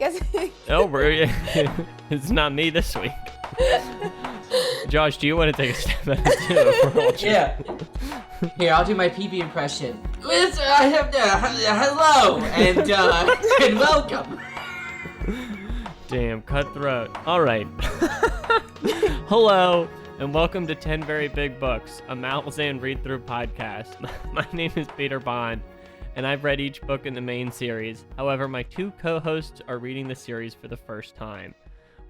Guess. Oh, it's not me this week. Josh, do you want to take a step at it? Yeah. Here, I'll do my PB impression. Hello and welcome. Damn, cutthroat. All right. Hello, and welcome to 10 Very Big Books, a Malzahn read-through podcast. My name is Peter Bond, and I've read each book in the main series. However, my two co-hosts are reading the series for the first time.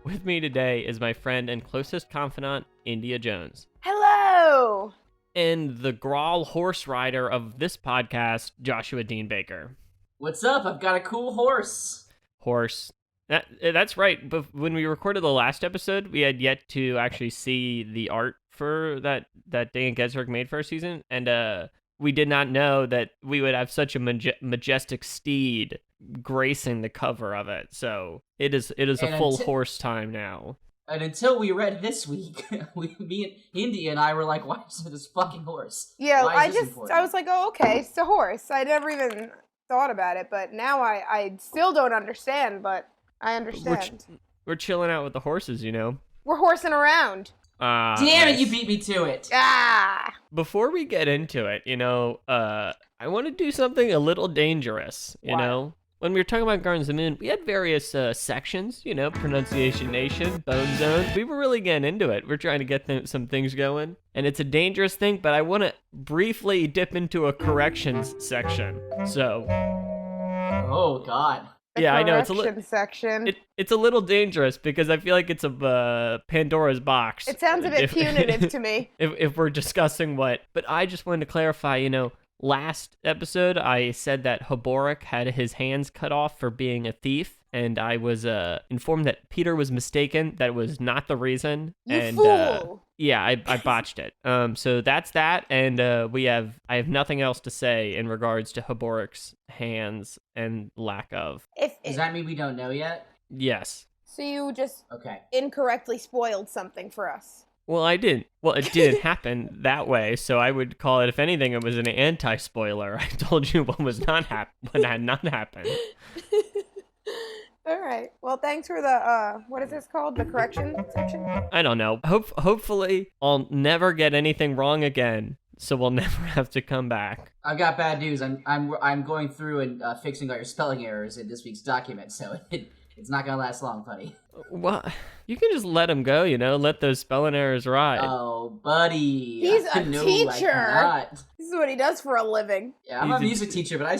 With me today is my friend and closest confidant, India Jones. Hello. And the Grawl horse rider of this podcast, Joshua Dean Baker. What's up? I've got a cool horse. Horse. That's right. But when we recorded the last episode, we had yet to actually see the art for that Dan Geswick made for our season, and we did not know that we would have such a majestic steed gracing the cover of it. So it is a full horse time now. And until we read this week, me and Indy and I were like, "Why is it this fucking horse?" Yeah, I was like, "Oh, okay, it's a horse." I never even thought about it, but now I still don't understand, but I understand. We're chilling out with the horses, you know. We're horsing around. Damn nice. it, you beat me to it. Before we get into it, I want to do something a little dangerous, you know? When we were talking about Gardens of the Moon, we had various sections, Pronunciation Nation, Bone Zone. We were really getting into it. We're trying to get some things going. And it's a dangerous thing, but I want to briefly dip into a corrections section. So. Oh, God. Yeah, I know it's a section. It's a little dangerous because I feel like it's a Pandora's box. It sounds a bit punitive to me. If we're discussing what, but I just wanted to clarify. Last episode I said that Haborik had his hands cut off for being a thief, and I was informed that Peter was mistaken. That was not the reason. You fool! Yeah, I botched it. So that's that, and I have nothing else to say in regards to Haborik's hands and lack of. Does that mean we don't know yet? Yes. So you just incorrectly spoiled something for us. Well, I didn't. Well, it didn't happen that way, so I would call it, if anything, it was an anti-spoiler. I told you what had not happened. All right. Well, thanks for the, what is this called? The correction section? I don't know. Hopefully, I'll never get anything wrong again, so we'll never have to come back. I've got bad news. I'm going through and fixing all your spelling errors in this week's document, so it's not gonna last long, buddy. Well, you can just let them go, let those spelling errors ride. Oh, buddy. He's a teacher. This is what he does for a living. Yeah, I'm a music teacher, but I'm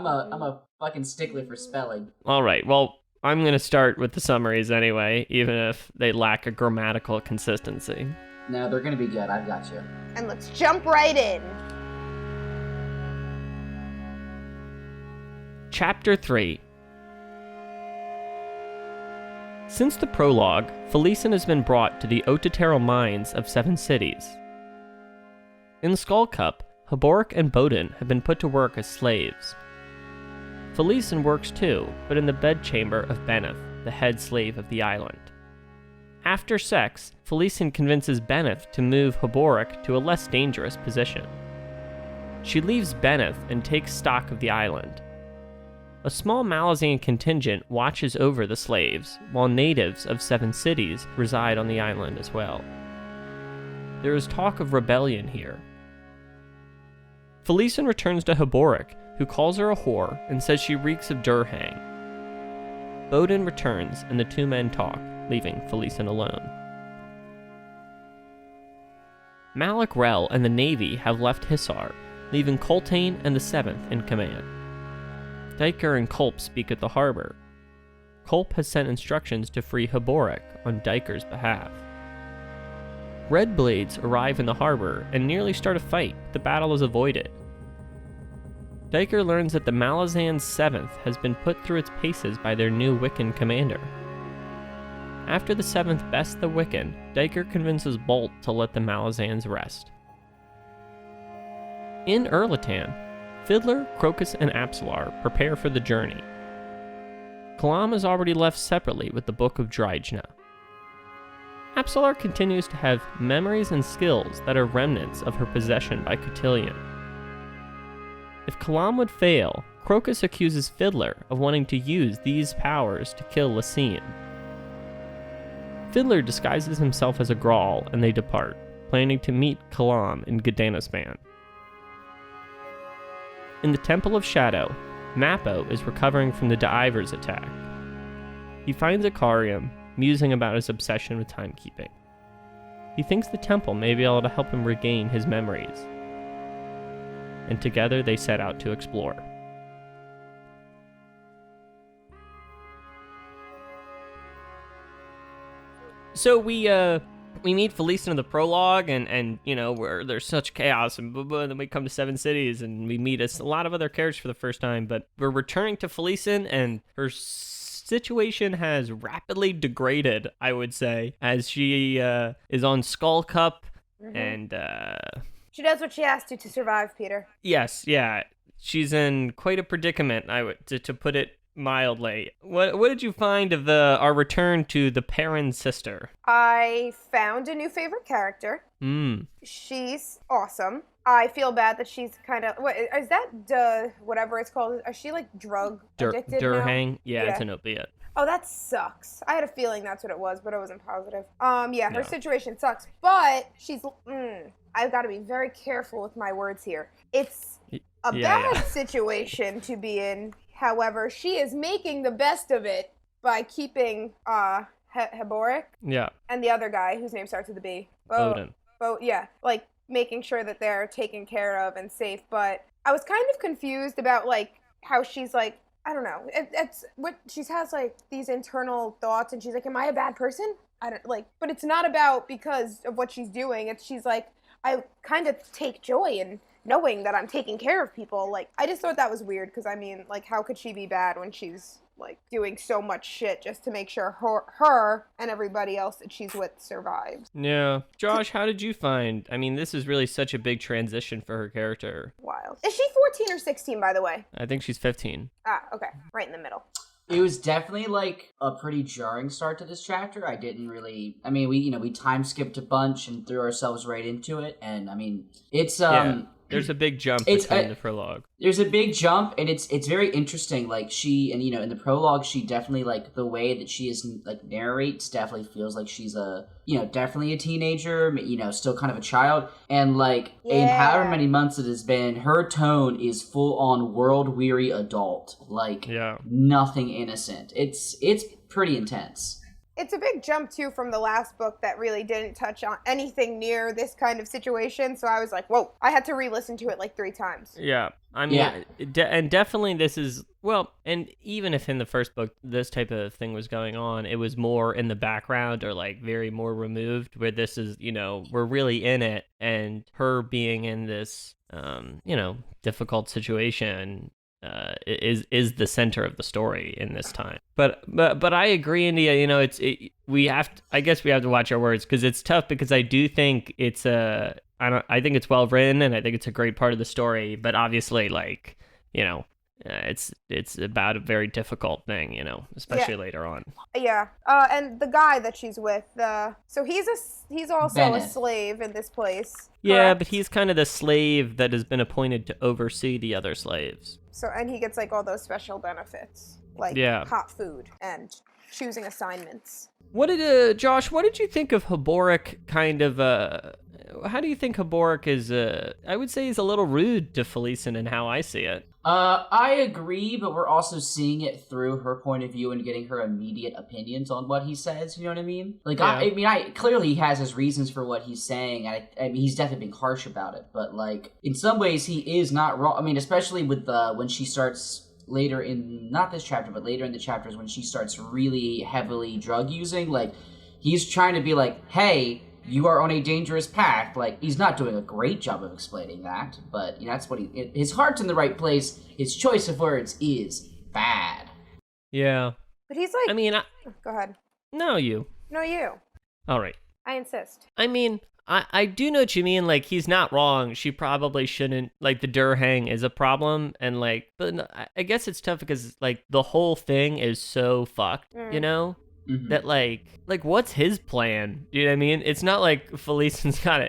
a fucking stickler for spelling. All right, well, I'm going to start with the summaries anyway, even if they lack a grammatical consistency. No, they're going to be good. I've got you. And let's jump right in. Chapter 3. Since the prologue, Felisin has been brought to the Ototero mines of 7 cities. In Skullcup, Haborik and Bowden have been put to work as slaves. Felisin works too, but in the bedchamber of Beneth, the head slave of the island. After sex, Felisin convinces Beneth to move Haborik to a less dangerous position. She leaves Beneth and takes stock of the island. A small Malzahn contingent watches over the slaves, while natives of 7 cities reside on the island as well. There is talk of rebellion here. Felisin returns to Haborik, who calls her a whore and says she reeks of Durhang. Bowden returns and the two men talk, leaving Felisin alone. Malik Rel and the Navy have left Hissar, leaving Coltane and the 7th in command. Diker and Culp speak at the harbor. Culp has sent instructions to free Haborik on Diker's behalf. Red Blades arrive in the harbor and nearly start a fight, but the battle is avoided. Diker learns that the Malazan's 7th has been put through its paces by their new Wiccan commander. After the 7th bests the Wiccan, Diker convinces Bolt to let the Malazans rest. In Erlatan, Fiddler, Crocus, and Apsalar prepare for the journey. Kalam has already left separately with the Book of Dryjna. Apsalar continues to have memories and skills that are remnants of her possession by Cotillion. If Kalam would fail, Crocus accuses Fiddler of wanting to use these powers to kill Lasine. Fiddler disguises himself as a Grawl and they depart, planning to meet Kalam in Gdanispan. In the Temple of Shadow, Mappo is recovering from the Divers attack. He finds Ikariam, musing about his obsession with timekeeping. He thinks the temple may be able to help him regain his memories. And together they set out to explore. So we meet Felisin in the prologue, and you know, where there's such chaos, and blah, blah, and then we come to Seven Cities, and we meet a lot of other characters for the first time, but we're returning to Felisin, and her situation has rapidly degraded, I would say, as she is on Skullcup, and she does what she has to survive, Peter. Yes, yeah. She's in quite a predicament, to put it mildly. What did you find of our return to the Perrin sister? I found a new favorite character. She's awesome. I feel bad that she's kind of... What is that? Whatever it's called. Is she like drug addicted Durhang? now? Yeah, it's an opiate. Oh, that sucks. I had a feeling that's what it was, but I wasn't positive. Yeah, her situation sucks, but she's... I've got to be very careful with my words here. It's a bad situation to be in. However, she is making the best of it by keeping Heboric and the other guy whose name starts with a B. Odin. Yeah, like making sure that they're taken care of and safe. But I was kind of confused about like how she's like, I don't know. It's what she has like these internal thoughts, and she's like, "Am I a bad person?" I don't like, but it's not about because of what she's doing. It's she's like, I kind of take joy in knowing that I'm taking care of people. Like, I just thought that was weird, because I mean, like, how could she be bad when she's like doing so much shit just to make sure her and everybody else that she's with survives? Yeah. Josh, how did you find? I mean, this is really such a big transition for her character. Wild. Is she 14 or 16, by the way? I think she's 15. Ah, okay. Right in the middle. It was definitely like a pretty jarring start to this chapter. I didn't really. I mean, we time skipped a bunch and threw ourselves right into it, and I mean, it's There's a big jump between the prologue. There's a big jump, and it's very interesting. Like she, and in the prologue, she definitely like the way that she is like narrates definitely feels like she's definitely a teenager, still kind of a child, and like in however many months it has been, her tone is full on world weary adult, like nothing innocent. It's pretty intense. It's a big jump, too, from the last book that really didn't touch on anything near this kind of situation. So I was like, whoa, I had to re-listen to it like 3 times. Yeah. I mean, and definitely this is, well, and even if in the first book this type of thing was going on, it was more in the background or like very more removed, where this is, we're really in it, and her being in this, difficult situation is the center of the story in this time. But I agree, India. I guess we have to watch our words, because it's tough, because I do think it's I think it's well written, and I think it's a great part of the story. But obviously, like it's about a very difficult thing, especially later on. Yeah. And the guy that she's with, so he's also Bennett. a slave in this place. Yeah, correct? but he's kind of the slave that has been appointed to oversee the other slaves. So, and he gets like all those special benefits, like hot food and choosing assignments. Josh, what did you think of Heboric kind of, how do you think Heboric is, I would say he's a little rude to Felisin in how I see it. I agree, but we're also seeing it through her point of view and getting her immediate opinions on what he says, you know what I mean? Like, I clearly he has his reasons for what he's saying, and I mean, he's definitely being harsh about it, but, like, in some ways he is not wrong. I mean, especially with when she starts later in, not this chapter, but later in the chapters when she starts really heavily drug using, like, he's trying to be like, hey, you are on a dangerous path. Like, he's not doing a great job of explaining that, but that's what his heart's in the right place. His choice of words is bad. Yeah. But he's like, I mean, go ahead. No, you. No, you. All right. I insist. I mean, I do know what you mean. Like, he's not wrong. She probably shouldn't, like, the Durhang is a problem, and, like, but I guess it's tough because, like, the whole thing is so fucked, that like what's his plan? You know what I mean? It's not like Felisin's got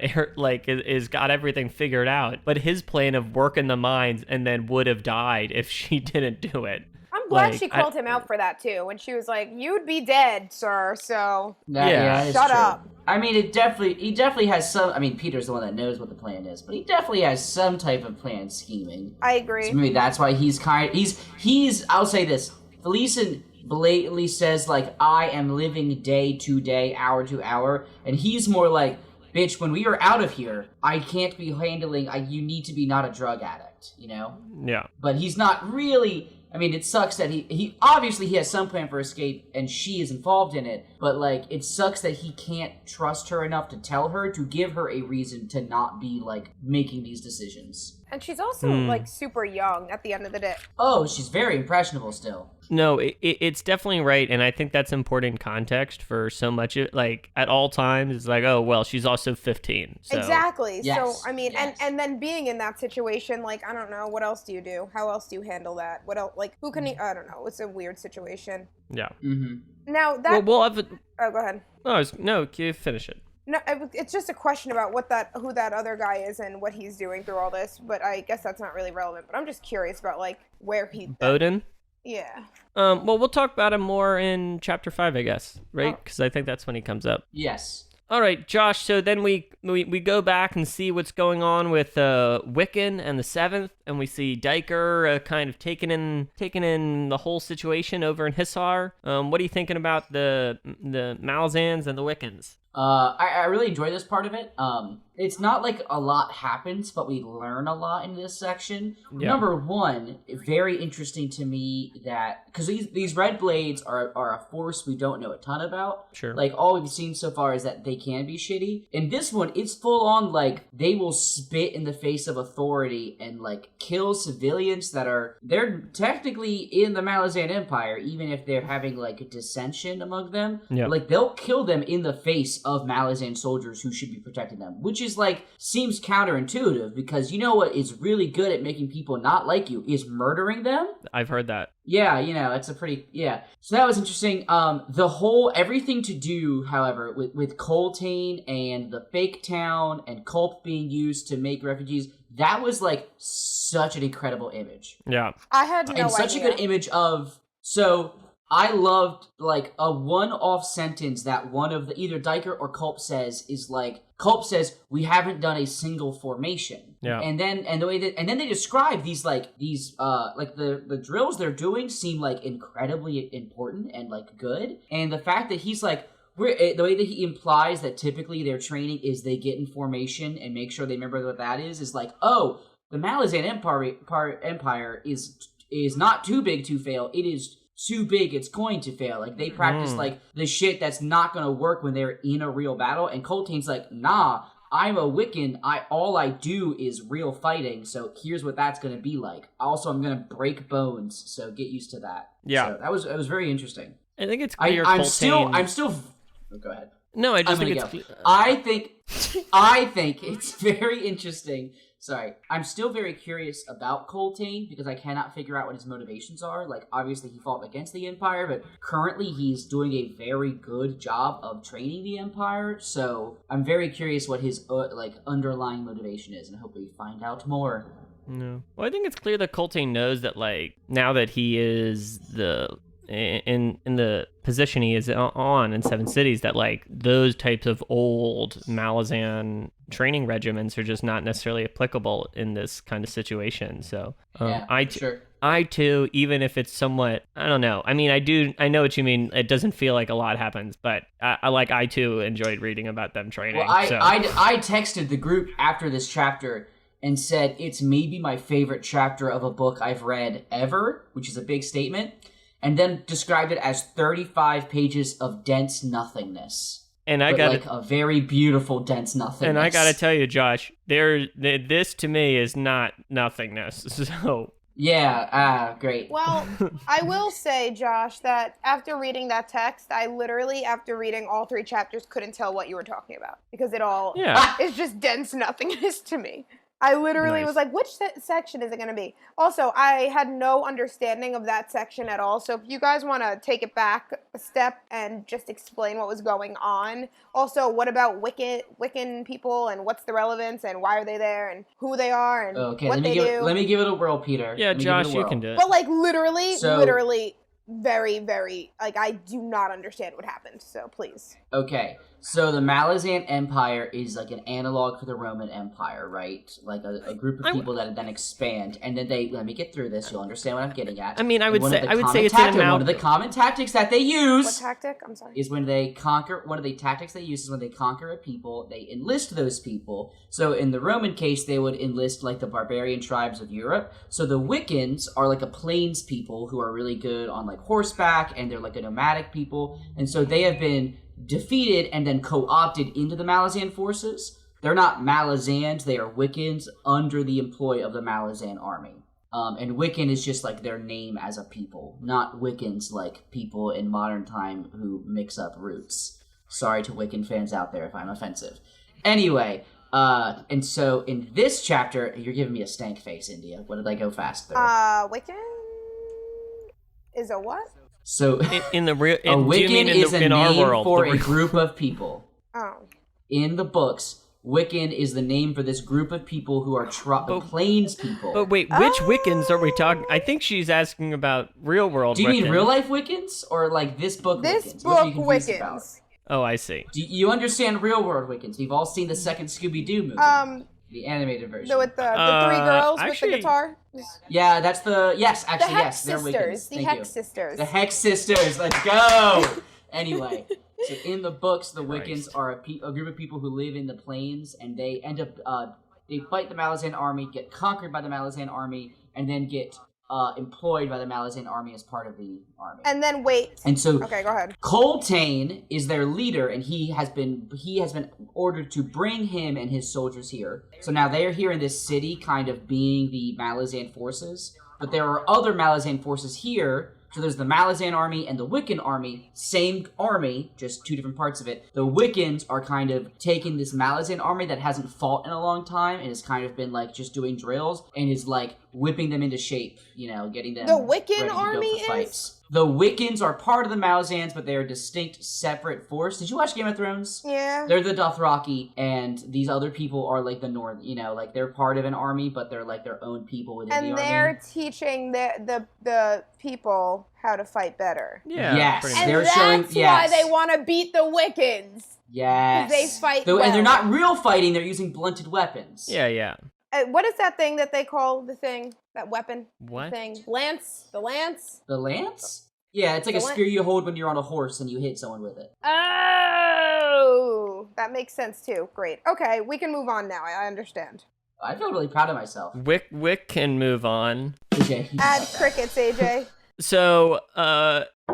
is got everything figured out, but his plan of working the mines and then would have died if she didn't do it. I'm glad she called him out for that too, when she was like, "You'd be dead, sir." So shut up. I mean, he definitely has some. I mean, Peter's the one that knows what the plan is, but he definitely has some type of plan scheming. I agree. So maybe that's why he's. I'll say this: Felisin blatantly says like, "I am living day to day, hour to hour," and he's more like, "Bitch, when we are out of here, I can't be handling. You need to be not a drug addict, you know." Yeah. But he's not really. I mean, it sucks that he obviously he has some plan for escape and she is involved in it, but like it sucks that he can't trust her enough to tell her, to give her a reason to not be like making these decisions. And she's also like super young at the end of the day. Oh, she's very impressionable still. No, it's definitely right, and I think that's important context for so much. Like at all times, it's like, oh well, she's also 15. So. Exactly. Yes. So I mean, and then being in that situation, like I don't know, what else do you do? How else do you handle that? What else? Like who can? I don't know. It's a weird situation. Yeah. Mm-hmm. Now that. Well, we'll have. Oh, go ahead. No, you finish it. No, it's just a question about who that other guy is and what he's doing through all this. But I guess that's not really relevant. But I'm just curious about like where he. Bowden. Yeah. Well, we'll talk about him more in chapter 5, I guess, right? Because I think that's when he comes up. Yes. All right, Josh. So then we go back and see what's going on with Wiccan and the Seventh, and we see Diker kind of taking in the whole situation over in Hissar. What are you thinking about the Malazans and the Wiccans? I really enjoy this part of it. It's not like a lot happens, but we learn a lot in this section. Yeah. Number one, very interesting to me that, because these red blades are a force we don't know a ton about. Sure. Like, all we've seen so far is that they can be shitty. In this one, it's full on, like, they will spit in the face of authority and, like, kill civilians they're technically in the Malazan Empire, even if they're having, like, a dissension among them. Yeah. Like, they'll kill them in the face of Malazan soldiers who should be protecting them, which is like seems counterintuitive, because you know what is really good at making people not like you is murdering them. I've heard that. Yeah, you know, it's a pretty so that was interesting. Everything to do, however, with Coltane and the fake town and Culp being used to make refugees, that was like such an incredible image. Yeah, I had no idea. And such a good image of I loved, like, a one-off sentence that one of the, either Diker or Culp says is, like, Culp says, "We haven't done a single formation." Yeah. And then they describe the drills they're doing seem, like, incredibly important and, like, good. And the fact that he's, like, the way that he implies that typically their training is they get in formation and make sure they remember what that is like, oh, the Malazan Empire is not too big to fail. It is too big, it's going to fail. Like, they practice, like, the shit that's not gonna work when they're in a real battle, and Coltane's like, nah, I'm a Wiccan, all I do is real fighting, so here's what that's gonna be like. Also, I'm gonna break bones, so get used to that. Yeah. So that was very interesting. I think it's clear I'm still oh, go ahead. No, I just think it's I think it's very interesting. Sorry, I'm still very curious about Coltane because I cannot figure out what his motivations are. Like, obviously he fought against the Empire, but currently he's doing a very good job of training the Empire. So I'm very curious what his underlying motivation is, and I hope we find out more. No, well, I think it's clear that Coltane knows that, like, now that he is in the position he is on in Seven Cities, that like those types of old Malazan training regimens are just not necessarily applicable in this kind of situation. So I too, even if it's somewhat, I don't know. I mean, I know what you mean. It doesn't feel like a lot happens, but I too enjoyed reading about them training. Well, I texted the group after this chapter and said it's maybe my favorite chapter of a book I've read ever, which is a big statement. And then described it as 35 pages of dense nothingness. And a very beautiful dense nothingness. And I gotta tell you, Josh, this to me is not nothingness. So yeah, great. Well, I will say, Josh, that after reading that text, I literally, after reading all 3 chapters, couldn't tell what you were talking about because it all is just dense nothingness to me. I literally Nice. was like, which section is it going to be? Also, I had no understanding of that section at all. So if you guys want to take it back a step and just explain what was going on. Also, what about Wiccan people and what's the relevance and why are they there and who they are and what they do? Let me give it a whirl, Peter. Yeah, Let me give it a Josh, you whirl. can do it. But like literally, very, very, like I do not understand what happened. So please. Okay, so the Malazan Empire is like an analog for the Roman Empire, right? Like a group of people that then expand, and then let me get through this, you'll understand what I'm getting at. I mean, I would say it's one an of the common tactics that they use. What tactic? I'm sorry. Is when they conquer, one of the tactics they use is when they conquer a people, they enlist those people. So in the Roman case, they would enlist like the barbarian tribes of Europe. So the Wiccans are like a plains people who are really good on like horseback, and they're like a nomadic people. And so they have been defeated and then co-opted into the Malazan forces. They're not Malazans, they are Wiccans under the employ of the Malazan army. And Wiccan is just like their name as a people, not Wiccans like people in modern time who mix up roots. Sorry to Wiccan fans out there if I'm offensive. Anyway, and so in this chapter, you're giving me a stank face, India. What did I go fast through? Wiccan is a what? So in the real, a Wiccan is a in our name world, for a group of people. Oh. In the books, Wiccan is the name for this group of people who are the plains people. But wait, which Wiccans are we talking? I think she's asking about real world. Do you mean Wiccans. real life Wiccans or like this book This Wiccans? What are you book confused about? Wiccans. Oh, I see. Do you understand real world Wiccans? We've all seen the second Scooby-Doo movie. The animated version. With the three girls actually, with the guitar. Yeah, that's the yes. Actually, The Hex yes, they're Sisters. Wiccans. The Thank Hex you. Sisters. The Hex Sisters. Let's go. Anyway, so in the books, the Wiccans are a group of people who live in the plains, and they end up they fight the Malazan army, get conquered by the Malazan army, and then get employed by the Malazan army as part of the army. And then wait. And so, okay, go ahead. Coltane is their leader, and he has been ordered to bring him and his soldiers here. So now they are here in this city, kind of being the Malazan forces. But there are other Malazan forces here. So there's the Malazan army and the Wiccan army, same army, just two different parts of it. The Wiccans are kind of taking this Malazan army that hasn't fought in a long time and has kind of been like just doing drills and is like whipping them into shape, getting them The Wiccan ready to go army for fights. The Wiccans are part of the Malazans, but they are a distinct, separate force. Did you watch Game of Thrones? Yeah. They're the Dothraki, and these other people are like the North, like they're part of an army, but they're like their own people within the army. And they're teaching the people how to fight better. Yeah. Yes. pretty And much. that's why they want to beat the Wiccans. Yes. They fight And they're well. not real fighting, they're using blunted weapons. Yeah. What is that thing that they call the thing? That weapon? What? Thing? Lance? The lance? The lance? Yeah, it's like The a spear you hold when you're on a horse and you hit someone with it. Oh! That makes sense too. Great. Okay, we can move on now. I understand. I feel really proud of myself. Wick can move on. Okay. Add crickets, AJ. So,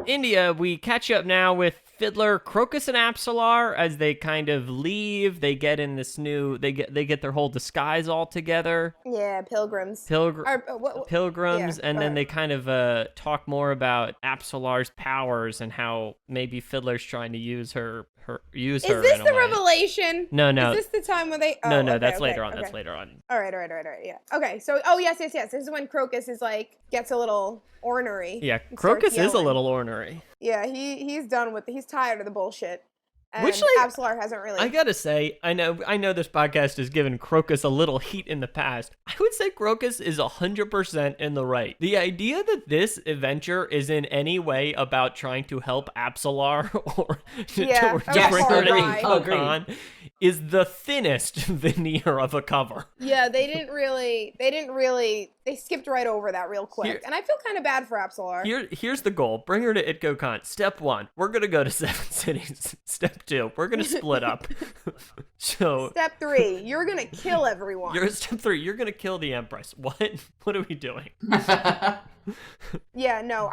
India, we catch up now with Fiddler, Crocus, and Apsalar as they kind of leave. They get in this they get their whole disguise all together. Yeah, pilgrims. Pilgrims, yeah, and go then ahead. they kind of talk more about Apsalar's powers and how maybe Fiddler's trying to use her. Is this the revelation? No. Is this the time when they? Oh, No, okay, that's okay, later on. okay. That's later on. All right. Yeah. Okay. So, yes. This is when Crocus is gets a little ornery. Yeah, and starts Crocus is a yelling. little ornery. Yeah, he's done with. He's tired of the bullshit. And Which, Apsalar hasn't really. I gotta say, I know this podcast has given Crocus a little heat in the past. I would say Crocus is 100% in the right. The idea that this adventure is in any way about trying to help Apsalar or to bring her to Ikkokan is the thinnest veneer of a cover. Yeah, they didn't really. They skipped right over that real quick, and I feel kind of bad for Apsalar. Here's the goal: bring her to Ikkokan. Step 1, we're gonna go to 7 cities. Step 2, we're gonna split up. So Step 3, you're gonna kill everyone. Step 3, you're gonna kill the Empress. What are we doing? Yeah, no,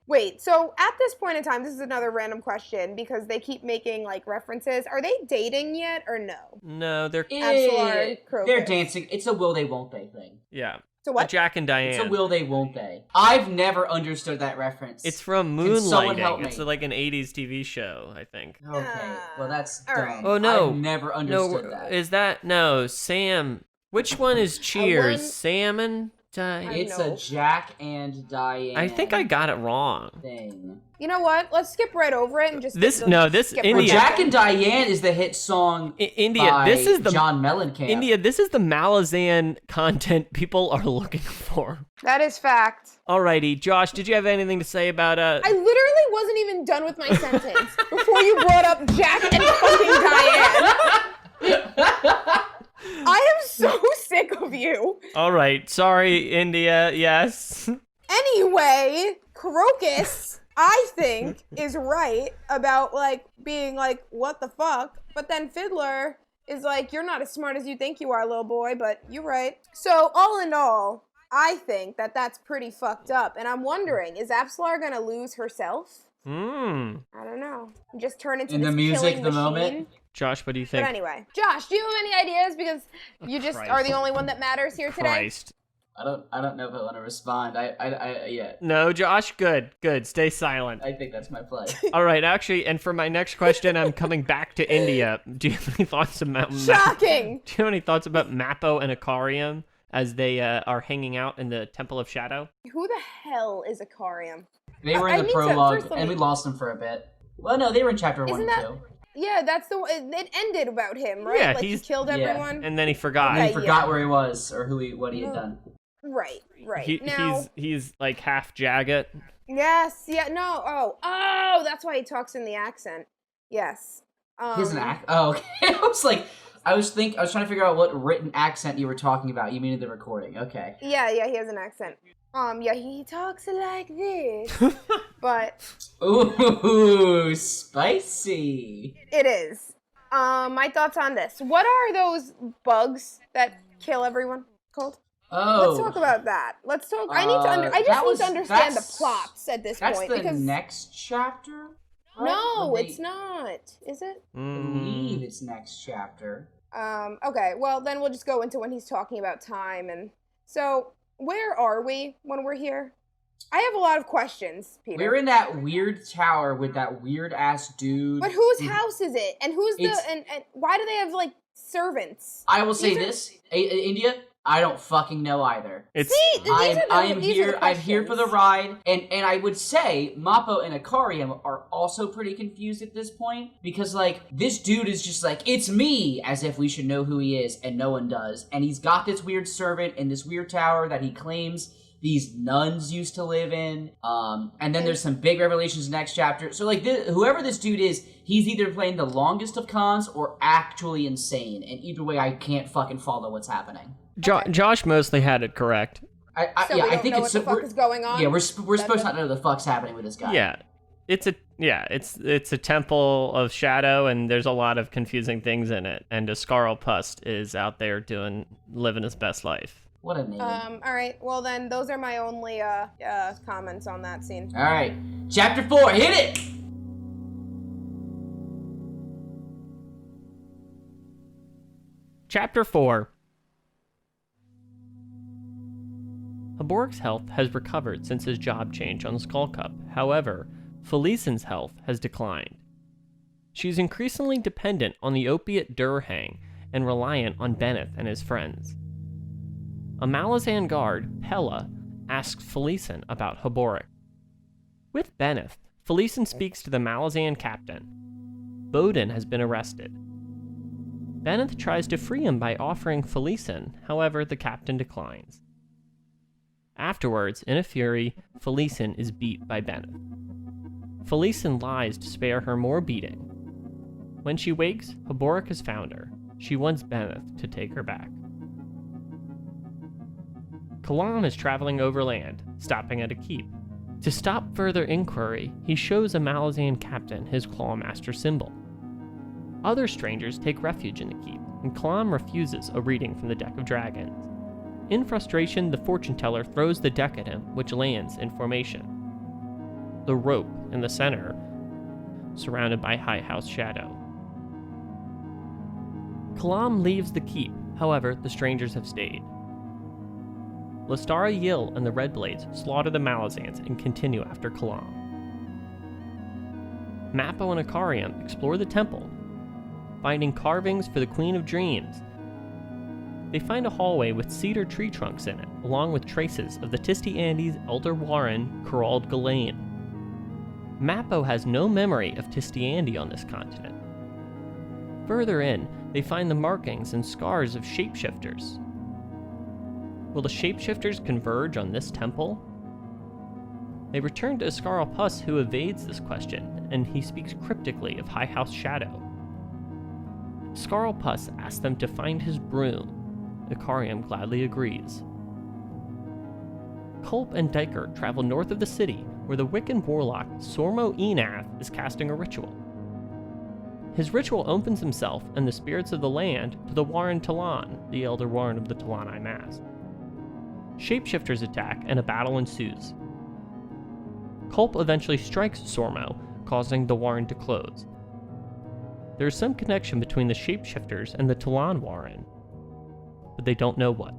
wait, so at this point in time, this is another random question because they keep making references. Are they dating yet or no? No, they're Apsalar and Crocus. They're dancing. It's a will they, won't they thing. yeah. So what? Jack and Diane. It's a will they, won't they. I've never understood that reference. It's from Can someone help Moonlighting. me? It's like an 80s TV show, I think. Okay, well that's all dumb. right. Oh no. I've never understood that. Is that no, Sam Which one is Cheers? won- Sam and Diane? It's know. a Jack and Diane. I think I got it wrong. Thing. You know what? Let's skip right over it and just This skip Well, India. Jack and Diane is the hit song India. by This is the John Mellencamp. India. This is the Malazan content people are looking for. That is fact. Alrighty, Josh, did you have anything to say about I literally wasn't even done with my sentence before you brought up Jack and fucking Diane. I am so sick of you. All right, sorry, India. Yes. Anyway, Crocus, I think, is right about, like, being like, what the fuck? But then Fiddler is like, you're not as smart as you think you are, little boy, but you're right. So, all in all, I think that that's pretty fucked up. And I'm wondering, is Apsalar gonna lose herself? I don't know. Just turn into In this the music, killing the machine? moment. Josh, what do you But think? anyway, Josh, do you have any ideas? Because you just Christ. are the only one that matters here today. Christ. I don't know if I want to respond. Yeah. No, Josh, good. Stay silent. I think that's my play. All right, actually, and for my next question, I'm coming back to India. Do you have any thoughts about Shocking! Do you have any thoughts about Mappo and Akarium as they are hanging out in the Temple of Shadow? Who the hell is Akarium? They were I in the need to- prologue, first let and me- we lost them for a bit. Well, no, they were in chapter 1 Isn't and that- 2. Yeah, that's the one. It ended about him, right? Yeah, like he he's- killed yeah. everyone. And then he forgot. And he Okay, forgot yeah. where he was or what he had Oh. done. Right. Now, He's like half jagged. yes, yeah, no, oh, that's why he talks in the accent. Yes. He has an accent. Oh, okay. I was trying to figure out what written accent you were talking about. You mean in the recording? Okay. Yeah, he has an accent. Yeah, he talks like this, but Ooh, spicy. it is. My thoughts on this. What are those bugs that kill everyone called? Oh. Let's talk about that. Let's talk. I just need to understand the plots at this That's point the because next chapter. right? no, When they- it's not. Is it? I believe it's next chapter. Okay, well, then we'll just go into when he's talking about time. And so, where are we when we're here? I have a lot of questions, Peter. We're in that weird tower with that weird ass dude. But whose house is it? And who's It's- and why do they have, like, servants? I will say These are- this, India, I don't fucking know either. It's See, these are I'm the here for the questions. ride, and I would say Mappo and Akarium are also pretty confused at this point, because, like, this dude is just like, it's me, as if we should know who he is, and no one does, and he's got this weird servant in this weird tower that he claims these nuns used to live in, and then there's some big revelations next chapter, so, like, whoever this dude is, he's either playing the longest of cons or actually insane, and either way, I can't fucking follow what's happening. Josh mostly had it correct. So we I don't think know it's what the fuck is going on? Yeah, we're supposed not to know the fuck's happening with this guy. Yeah, it's a temple of shadow, and there's a lot of confusing things in it. And Ascarl Pust is out there living his best life. What a name. All right. Well, then those are my only comments on that scene. All right, chapter 4, hit it. Chapter 4. Haboric's health has recovered since his job change on the Skullcup. However, Felisin's health has declined. She's increasingly dependent on the opiate Durhang and reliant on Benneth and his friends. A Malazan guard, Pella, asks Felisin about Haboric. With Benneth, Felisin speaks to the Malazan captain. Bodin has been arrested. Benneth tries to free him by offering Felisin, however, the captain declines. Afterwards, in a fury, Felisin is beat by Benneth. Felisin lies to spare her more beating. When she wakes, Haboric has found her. She wants Benneth to take her back. Kalam is traveling overland, stopping at a keep. To stop further inquiry, he shows a Malazan captain his Clawmaster symbol. Other strangers take refuge in the keep, and Kalam refuses a reading from the Deck of Dragons. In frustration, the fortune teller throws the deck at him, which lands in formation. The rope in the center, surrounded by High House Shadow. Kalam leaves the keep, however, the strangers have stayed. Lestara Yil and the Red Blades slaughter the Malazans and continue after Kalam. Mappo and Akarium explore the temple, finding carvings for the Queen of Dreams. they find a hallway with cedar tree trunks in it, along with traces of the Tisti Andes Elder Warren Corald Ghislaine. Mappo has no memory of Tisti Andi on this continent. Further in, they find the markings and scars of shapeshifters. Will the shapeshifters converge on this temple? They return to Iskarl Puss, who evades this question, and he speaks cryptically of High House Shadow. Iskarl Puss asks them to find his broom. Ikariam gladly agrees. Culp and Diker travel north of the city, where the Wiccan warlock Sormo Enath is casting a ritual. His ritual opens himself and the spirits of the land to the Warren Talan, the Elder Warren of the Talanai Mass. Shapeshifters attack and a battle ensues. Culp eventually strikes Sormo, causing the Warren to close. There is some connection between the Shapeshifters and the Talan Warren, but they don't know what.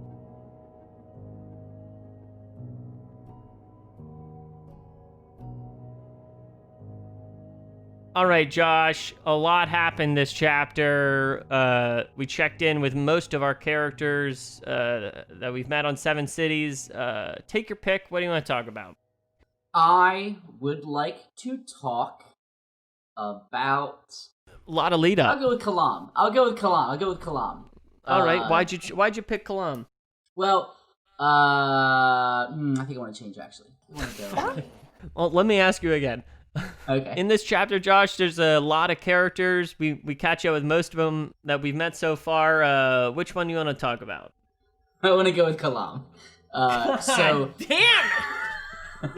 All right, Josh, a lot happened this chapter. We checked in with most of our characters that we've met on Seven Cities. Take your pick. What do you want to talk about? I would like to talk about... A lot of lead up. I'll go with Kalam. All right, why'd you pick Kalam? Well, I think I want to change, actually. I want to go... Well, let me ask you again. Okay. In this chapter, Josh, there's a lot of characters. We catch up with most of them that we've met so far. Which one do you want to talk about? I want to go with Kalam. So... Damn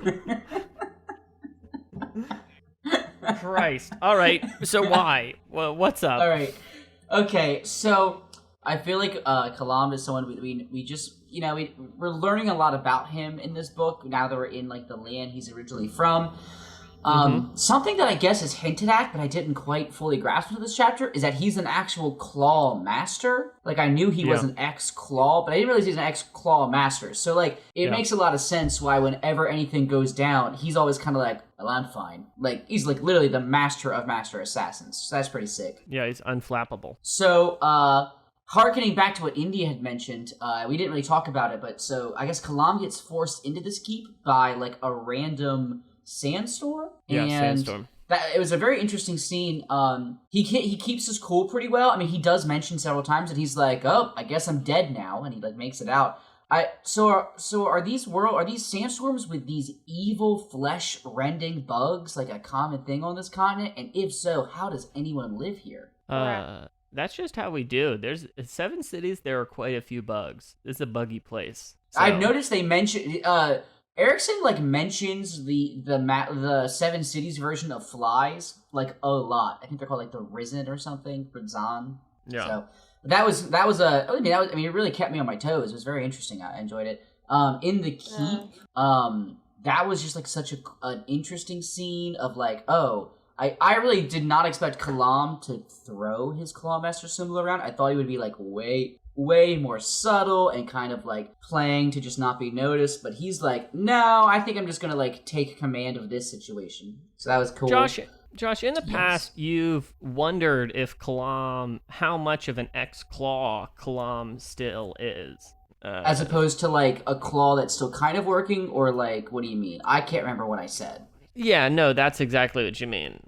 it! Christ. All right. So why? Well, what's up? All right. Okay. So I feel like Kalam is someone we just we're learning a lot about him in this book now that we're in like the land he's originally from. Something that I guess is hinted at, but I didn't quite fully grasp with this chapter, is that he's an actual claw master. Like, I knew he was an ex-claw, but I didn't realize he's an ex-claw master. So, like, it makes a lot of sense why whenever anything goes down, he's always kind of like, well, I'm fine. Like, he's, like, literally the master of master assassins. So that's pretty sick. Yeah, he's unflappable. So, harkening back to what India had mentioned, we didn't really talk about it, but so I guess Kalam gets forced into this keep by, like, a random... sandstorm. Yeah, and sandstorm. It was a very interesting scene. He keeps his cool pretty well. I mean, he does mention several times that he's like, "Oh, I guess I'm dead now," and he like makes it out. So are these sandstorms with these evil flesh-rending bugs like a common thing on this continent? And if so, how does anyone live here? That's just how we do. There's 7 cities. There are quite a few bugs. This is a buggy place. So. I've noticed they mention. Erickson like mentions the 7 Cities version of flies like a lot. I think they're called like the Risen or something, Rizan. Yeah. So it really kept me on my toes. It was very interesting. I enjoyed it. In the keep, that was just like such an interesting scene of like, I really did not expect Kalam to throw his Clawmaster symbol around. I thought he would be like way more subtle and kind of like playing to just not be noticed, but he's like, no, I think I'm just gonna like take command of this situation. So that was cool. Josh, in the past, you've wondered if how much of an ex-claw Kalam still is. As opposed to like a claw that's still kind of working, or like, what do you mean? I can't remember what I said. Yeah, no, that's exactly what you mean.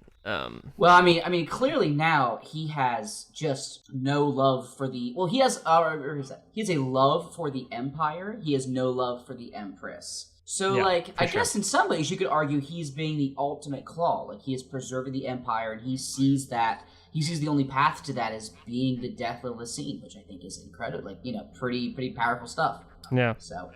Well, I mean, clearly now he has just no love for the. Well, he has a love for the Empire. He has no love for the Empress. So, I guess in some ways you could argue he's being the ultimate claw. Like, he is preserving the Empire, and he sees the only path to that as being the death of Felisin, which I think is incredible. Like, pretty powerful stuff. Yeah. So.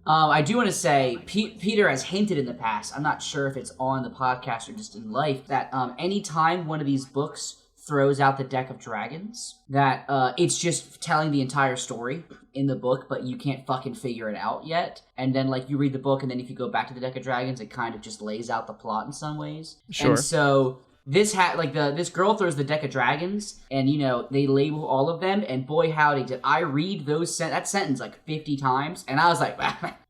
I do want to say, Peter has hinted in the past, I'm not sure if it's on the podcast or just in life, that anytime one of these books throws out the deck of dragons, that it's just telling the entire story in the book, but you can't fucking figure it out yet. And then, like, you read the book, and then if you go back to the deck of dragons, it kind of just lays out the plot in some ways. Sure. And so... This girl throws the deck of dragons, and they label all of them, and boy howdy, did I read that sentence like 50 times, and I was like,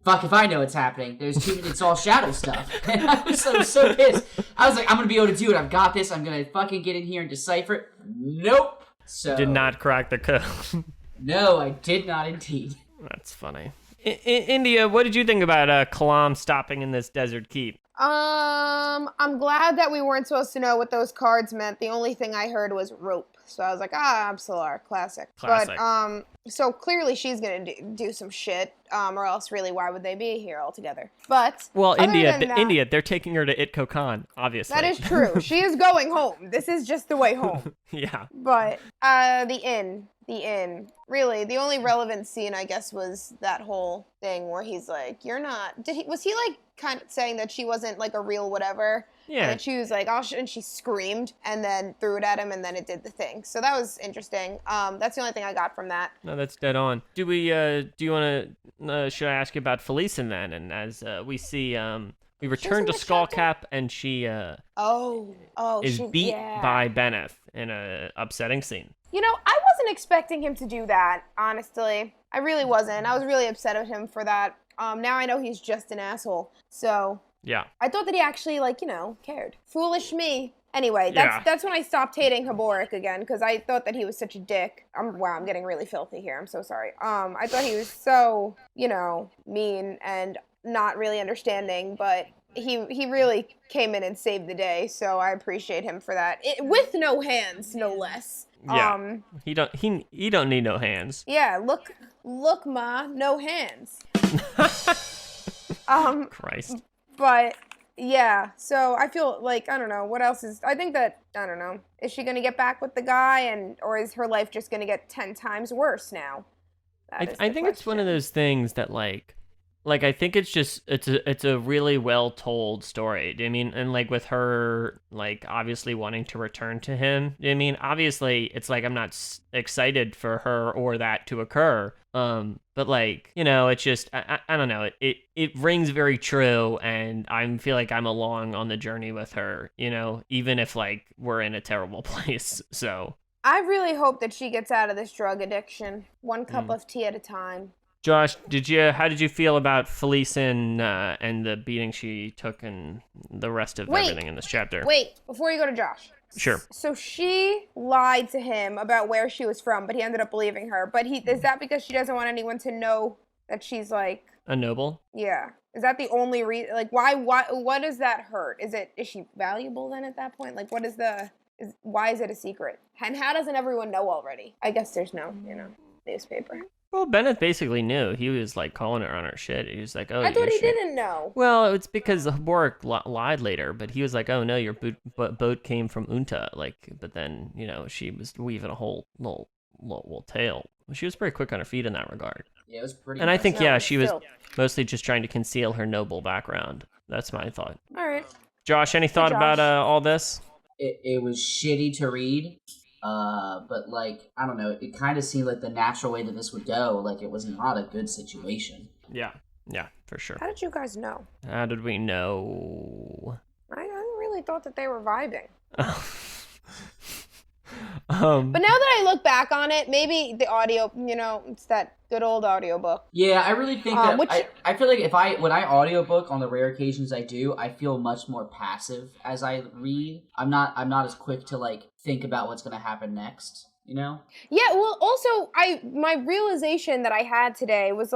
fuck if I know what's happening. It's all shadow stuff, and I was so pissed. I was like, I'm gonna be able to do it. I've got this. I'm gonna fucking get in here and decipher it. Nope. So did not crack the code. No, I did not indeed. That's funny. India, what did you think about Kalam stopping in this desert keep? I'm glad that we weren't supposed to know what those cards meant. The only thing I heard was rope. So I was like, Absolar, classic. Classic. But, so clearly she's gonna do some shit, or else really why would they be here altogether? But, well, India, they're taking her to Itko Khan, obviously. That is true. She is going home. This is just the way home. Yeah. But, the inn. Really, the only relevant scene, I guess, was that whole thing where he's like, you're not, was he like kind of saying that she wasn't like a real whatever? Yeah. And she was like, and she screamed and then threw it at him and then it did the thing. So that was interesting. That's the only thing I got from that. No, that's dead on. Do you want to, should I ask you about Felisin then? And as we see, we return to Skullcup and she is beat by Benneth in a upsetting scene. You know, I wasn't expecting him to do that, honestly. I really wasn't. I was really upset at him for that. Now I know he's just an asshole. So, yeah. I thought that he actually, cared. Foolish me. Anyway, that's when I stopped hating Haborik again, because I thought that he was such a dick. I'm getting really filthy here. I'm so sorry. I thought he was so, mean and not really understanding, but he really came in and saved the day, so I appreciate him for that. With no hands, no less. Yeah. He don't need no hands. Yeah, look, Ma, no hands. Christ. But yeah, so I feel like I don't know what else is. I think that I don't know. Is she gonna get back with the guy, or is her life just gonna get 10 times worse now? I think it's one of those things that like I think it's just it's a really well told story. I mean, and like with her like obviously wanting to return to him. I mean, obviously it's like I'm not excited for her or that to occur. But like it's just I don't know. It rings very true, and I feel like I'm along on the journey with her. Even if like we're in a terrible place. So I really hope that she gets out of this drug addiction, one cup of tea at a time. Josh, how did you feel about Felisin and the beating she took and the rest of everything in this chapter? Wait, before you go to Josh. Sure. So she lied to him about where she was from, but he ended up believing her. But is that because she doesn't want anyone to know that she's like a noble? Yeah. Is that the only reason? Like, why? What does that hurt? Is she valuable then at that point? Like, why is it a secret? And how doesn't everyone know already? I guess there's no, newspaper. Well, Bennett basically knew. He was like calling her on her shit. He was like, "Oh, I thought he didn't know." Well, it's because Haborik lied later, but he was like, "Oh no, your boat came from Unta." But then she was weaving a whole little tale. She was pretty quick on her feet in that regard. Yeah, it was pretty. And I think she was mostly just trying to conceal her noble background. That's my thought. All right. Josh, any thought about all this? It was shitty to read. But I don't know, it kind of seemed like the natural way that this would go. Like, it was not a good situation. Yeah, for sure. How did you guys know? How did we know? I really thought that they were vibing. But now that I look back on it, maybe the audio, it's that good old audiobook. Yeah, I really think that I feel like when I audiobook on the rare occasions I do, I feel much more passive as I read. I'm not as quick to think about what's going to happen next. Yeah, well, also, my realization that I had today was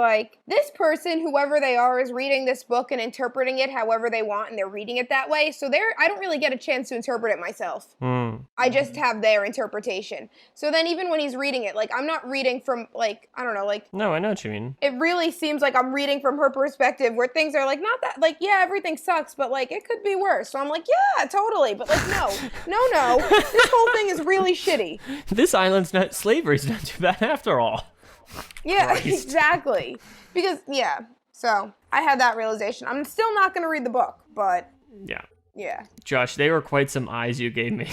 this person, whoever they are, is reading this book and interpreting it however they want, and they're reading it that way, so I don't really get a chance to interpret it myself. I just have their interpretation. So then even when he's reading it, I'm not reading from, I don't know, No, I know what you mean. It really seems like I'm reading from her perspective, where things are, not that, yeah, everything sucks, but, it could be worse. So I'm yeah, totally, but, no, this whole thing is really shitty. This island's not slavery's not too bad after all. Yeah, exactly. Because so I had that realization. I'm still not going to read the book, but yeah. Josh, they were quite some eyes you gave me.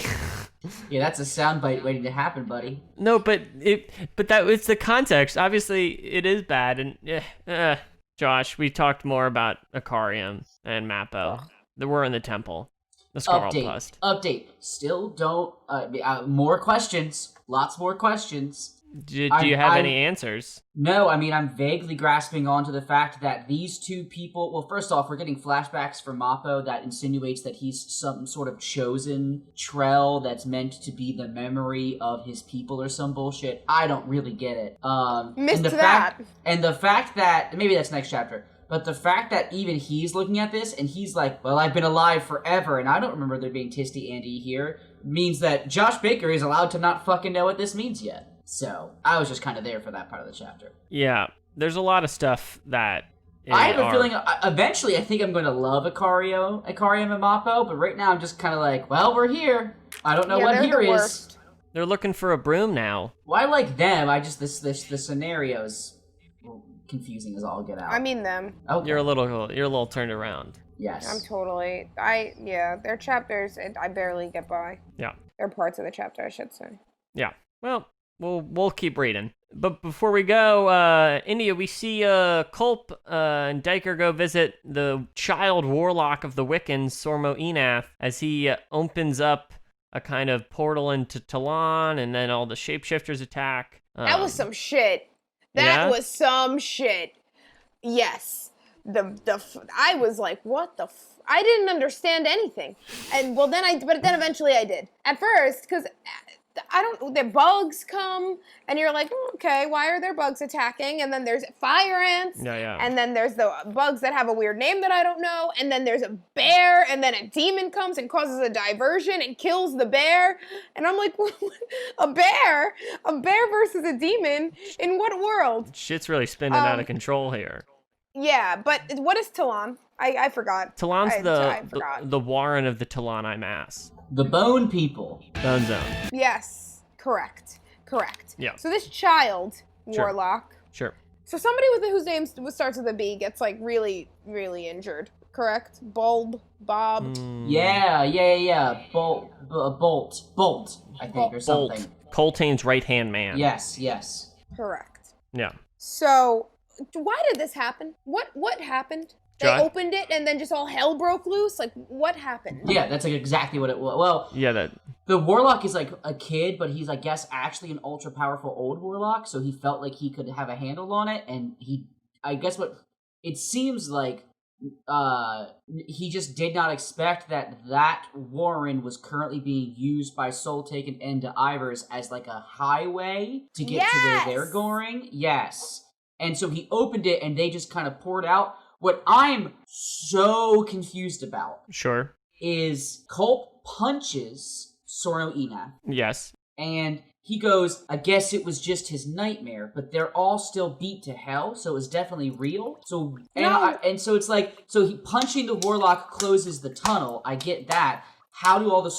Yeah, that's a soundbite waiting to happen, buddy. No, but it's the context. Obviously, it is bad, and Josh, we talked more about Akarium and Mappo. We're in the temple. The Update. Still don't. More questions. Lots more questions. Do you have any answers? No, I mean, I'm vaguely grasping onto the fact that these two people... Well, first off, we're getting flashbacks from Mappo that insinuates that he's some sort of chosen Trell that's meant to be the memory of his people or some bullshit. I don't really get it. Missed that. And the fact that... Maybe that's next chapter. But the fact that even he's looking at this and he's like, well, I've been alive forever and I don't remember there being Tisty Andy here, means that Josh Baker is allowed to not fucking know what this means yet. So, I was just kind of there for that part of the chapter. Yeah, there's a lot of stuff that... I have a feeling, eventually I think I'm going to love Ikariam and Mappo, but right now I'm just kind of like, well, we're here. I don't know what here is. Worst. They're looking for a broom now. Well, I like them, I just, the scenario's confusing as all get out. I mean them. Okay. You're a little turned around. Yes. I'm totally... their chapters, I barely get by. Yeah. They're parts of the chapter, I should say. Yeah. Well, we'll keep reading. But before we go, India, we see Culp and Diker go visit the child warlock of the Wiccans, Sormo Enath, as he opens up a kind of portal into Talon, and then all the shapeshifters attack. That was some shit. That was some shit. Yes. I was like, what the I didn't understand anything. And but then eventually I did. At first, because the bugs come, and you're like, okay, why are there bugs attacking? And then there's fire ants. Yeah. And then there's the bugs that have a weird name that I don't know. And then there's a bear, and then a demon comes and causes a diversion and kills the bear. And I'm like, a bear? A bear versus a demon? In what world? Shit's really spinning out of control here. Yeah, but what is Talon? I forgot. Talon's I forgot. the Warren of the Talonai Mass. The Bone People. Bone Zone. Yes, correct. Yeah. So this child warlock. Sure. So somebody whose name starts with a B gets like really, really injured. Correct? Bob. Yeah. Bolt. I think, or something. Coltane's right-hand man. Yes. Correct. Yeah. So why did this happen? What happened? They opened it and then just all hell broke loose? Like, what happened? Yeah, that's like exactly what it was. Well, yeah, the warlock is like a kid, but he's, I guess, actually an ultra powerful old warlock, so he felt like he could have a handle on it, and it seems like he just did not expect that Warren was currently being used by Soul Taken and Ivers as like a highway to get to where they're going. Yes. And so he opened it and they just kind of poured out. What I'm so confused about is Culp punches Sorno Enath. Yes. And he goes, I guess it was just his nightmare, but they're all still beat to hell, so it was definitely real. So so it's like, so he punching the warlock closes the tunnel. I get that. How do all the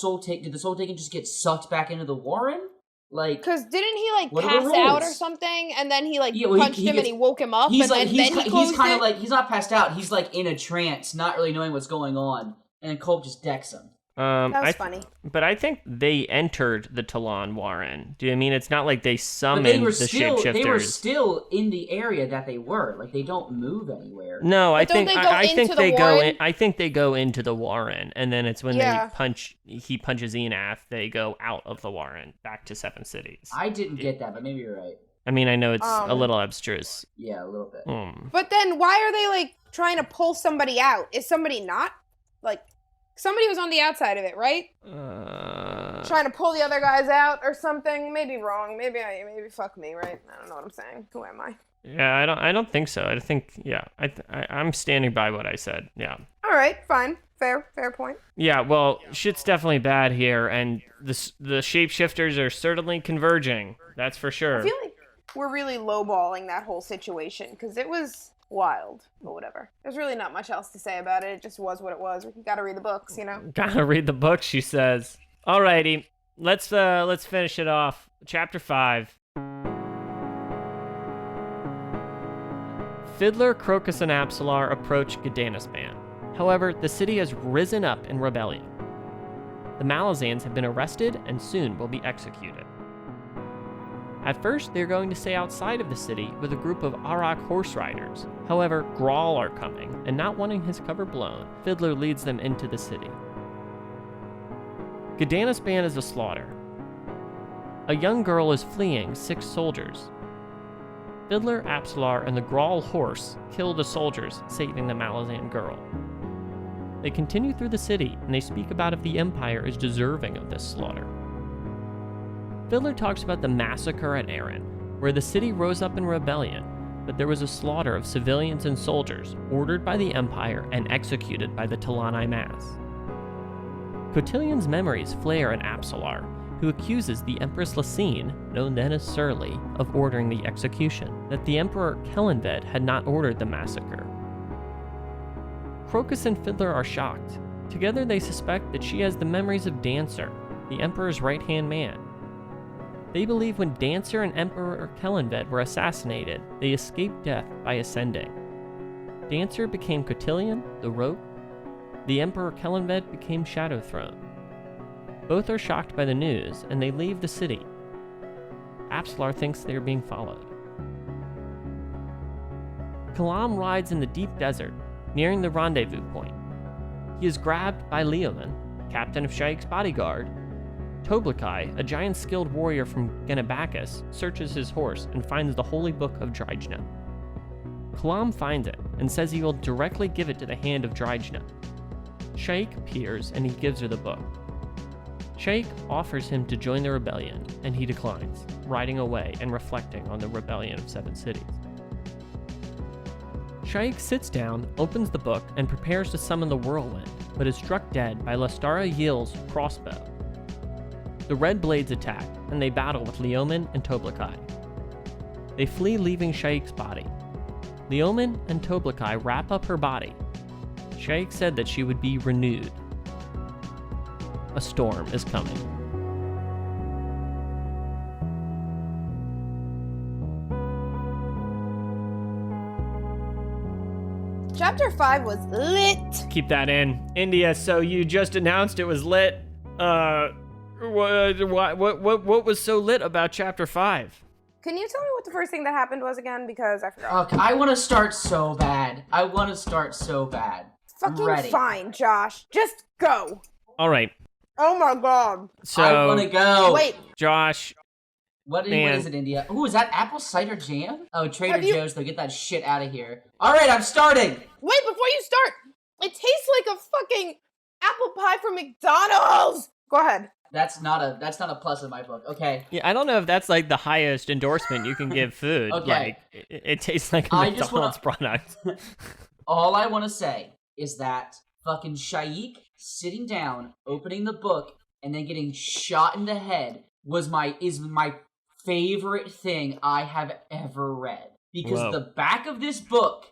did the Soul Taken just get sucked back into the Warren? Like, because didn't he like pass out or something, and then he punched him and he woke him up, he's kind of like, he's not passed out, he's like in a trance, not really knowing what's going on, and then Culp just decks him. That was funny. But I think they entered the Talon Warren. Do you mean it's not like they summoned the shapeshifters? They were still in the area that they were. Like, they don't move anywhere. No, I think they go into the Warren, and then it's when he punches Enath, they go out of the Warren back to Seven Cities. I didn't get that, but maybe you're right. I mean, I know it's a little abstruse. Yeah, a little bit. But then why are they like trying to pull somebody out? Is somebody not like? Somebody was on the outside of it, right? Trying to pull the other guys out or something. Maybe wrong. Maybe fuck me, right? I don't know what I'm saying. Who am I? Yeah, I don't think so. I think I'm standing by what I said. Yeah. All right, fine. Fair point. Yeah, well, shit's definitely bad here, and the shapeshifters are certainly converging. That's for sure. I feel like we're really lowballing that whole situation because it was wild, but whatever. There's really not much else to say about it. It just was what it was. We gotta read the books, you know? Gotta read the books, she says. Alrighty, let's finish it off. Chapter 5. Fiddler, Crocus, and Apsalar approach Gedanisban. However, the city has risen up in rebellion. The Malazans have been arrested and soon will be executed. At first, they're going to stay outside of the city with a group of Arak horse riders. However, Grawl are coming, and not wanting his cover blown, Fiddler leads them into the city. Gedanisban is a slaughter. a young girl is fleeing 6 soldiers. Fiddler, Apsalar, and the Grawl horse kill the soldiers, saving the Malazan girl. They continue through the city, and they speak about if the Empire is deserving of this slaughter. Fiddler talks about the massacre at Erin, where the city rose up in rebellion, but there was a slaughter of civilians and soldiers ordered by the Empire and executed by the Talani Mass. Cotillion's memories flare in Apsalar, who accuses the Empress Lasine, known then as Surly, of ordering the execution, that the Emperor Kellanved had not ordered the massacre. Crocus and Fiddler are shocked. Together they suspect that she has the memories of Dancer, the Emperor's right-hand man. They believe when Dancer and Emperor Kellanved were assassinated, they escaped death by ascending. Dancer became Cotillion, the Rope. The Emperor Kellanved became Shadow Throne. Both are shocked by the news, and they leave the city. Apsalar thinks they are being followed. Kalam rides in the deep desert, nearing the rendezvous point. He is grabbed by Leoman, captain of Sha'ik's bodyguard. Toblakai, a giant skilled warrior from Genebakis, searches his horse and finds the holy book of Drijna. Kalam finds it and says he will directly give it to the hand of Drijna. Sha'ik appears and he gives her the book. Sha'ik offers him to join the rebellion, and he declines, riding away and reflecting on the rebellion of 7 cities. Sha'ik sits down, opens the book, and prepares to summon the whirlwind, but is struck dead by Lestara Yil's crossbow. The Red Blades attack, and they battle with Leoman and Toblakai. They flee, leaving Sha'ik's body. Leoman and Toblakai wrap up her body. Sha'ik said that she would be renewed. A storm is coming. Chapter 5 was lit. Keep that in. India, so you just announced it was lit. What was so lit about Chapter 5? Can you tell me what the first thing that happened was again? Because I forgot. Okay, I want to start so bad. Fucking ready. fine, Josh. Just go. All right. Oh my god. So, I want to go. Wait. Josh. What is it, India? Ooh, is that apple cider jam? Oh, Trader Joe's, though. Get that shit out of here. All right, I'm starting. Wait, before you start. It tastes like a fucking apple pie from McDonald's. Go ahead. That's not a plus in my book. Okay. Yeah, I don't know if that's like the highest endorsement you can give food. Okay. Like, it tastes like a McDonald's product. All I want to say is that fucking Sha'ik sitting down, opening the book, and then getting shot in the head is my favorite thing I have ever read. Because the back of this book